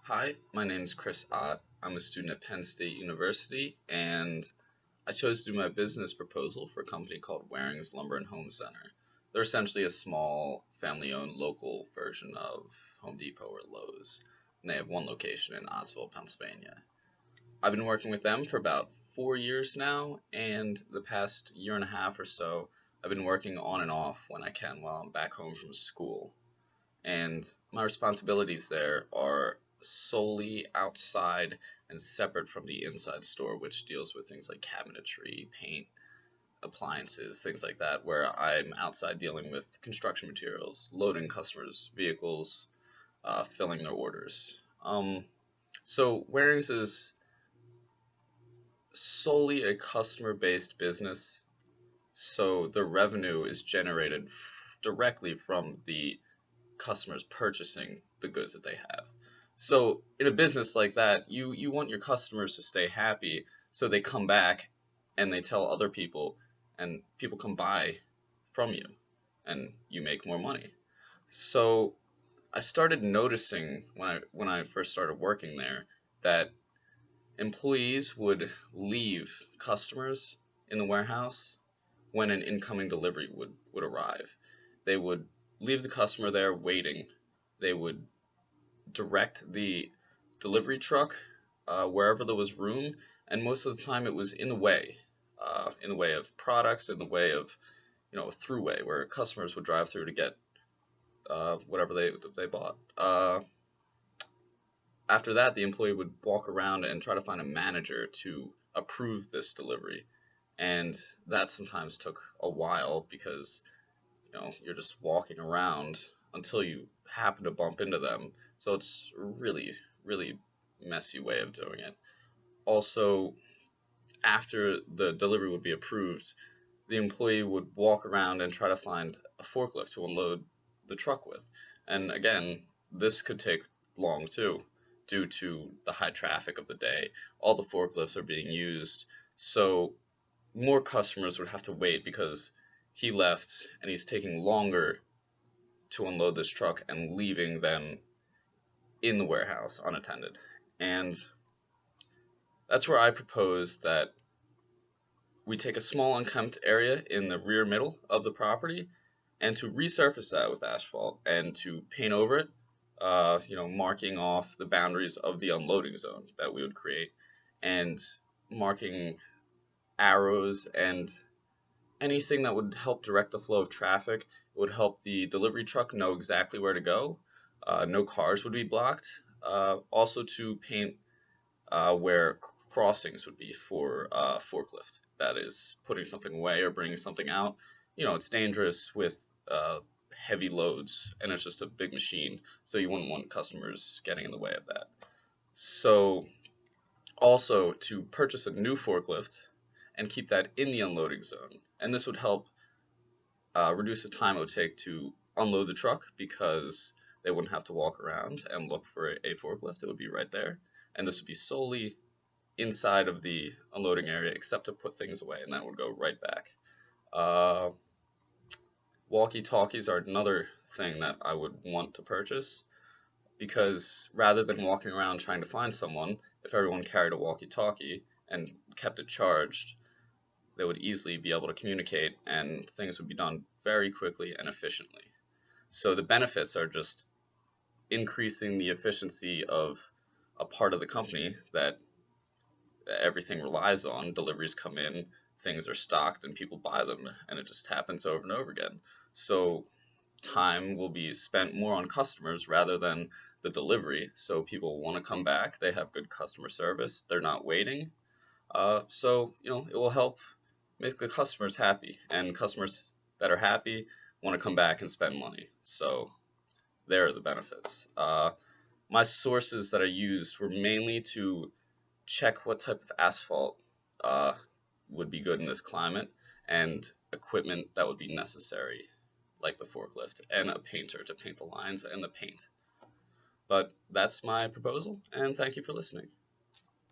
Hi, my name is Cott. I'm a student at Penn State University, and I chose to do my business proposal for a company called Waring's Lumber and Home Center. They're essentially a small, family-owned local version of Home Depot or Lowe's, and they have one location in Oswald, Pennsylvania. I've been working with them for about 4 years now, and the past year and a half or so, I've been working on and off when I can while I'm back home from school. And my responsibilities there are solely outside and separate from the inside store, which deals with things like cabinetry, paint, appliances, things like that, where I'm outside dealing with construction materials, loading customers' vehicles, filling their orders. So Waring's is solely a customer-based business, so the revenue is generated directly from the customers purchasing the goods that they have. So in a business like that, you want your customers to stay happy, so they come back and they tell other people, and people come buy from you, and you make more money. So I started noticing when I first started working there that employees would leave customers in the warehouse when an incoming delivery would arrive. They would leave the customer there waiting. They would direct the delivery truck wherever there was room, and most of the time it was in the way of products, in the way of a throughway where customers would drive through to get whatever they bought. After that, the employee would walk around and try to find a manager to approve this delivery, and that sometimes took a while because you're just walking around until you happen to bump into them. So it's really, really messy way of doing it. Also, after the delivery would be approved, the employee would walk around and try to find a forklift to unload the truck with. And again, this could take long too, due to the high traffic of the day. All the forklifts are being used, so more customers would have to wait because he left and he's taking longer to unload this truck and leaving them in the warehouse unattended. And that's where I propose that we take a small unkempt area in the rear middle of the property and to resurface that with asphalt and to paint over it, marking off the boundaries of the unloading zone that we would create, and marking arrows and anything that would help direct the flow of traffic. It would help the delivery truck know exactly where to go. No cars would be blocked. Also to paint where crossings would be for forklift. That is putting something away or bringing something out. It's dangerous with heavy loads, and it's just a big machine, so you wouldn't want customers getting in the way of that. So also to purchase a new forklift and keep that in the unloading zone. And this would help reduce the time it would take to unload the truck because they wouldn't have to walk around and look for a forklift. It would be right there. And this would be solely inside of the unloading area except to put things away, and that would go right back. Walkie-talkies are another thing that I would want to purchase, because rather than walking around trying to find someone, if everyone carried a walkie-talkie and kept it charged, they would easily be able to communicate and things would be done very quickly and efficiently. So the benefits are just increasing the efficiency of a part of the company that everything relies on. Deliveries come in, things are stocked, and people buy them, and it just happens over and over again. So time will be spent more on customers rather than the delivery, so people want to come back. They have good customer service, they're not waiting. So it will help make the customers happy, and customers that are happy want to come back and spend money. So there are the benefits. My sources that I used were mainly to check what type of asphalt would be good in this climate, and equipment that would be necessary, like the forklift, and a painter to paint the lines and the paint. But that's my proposal, and thank you for listening.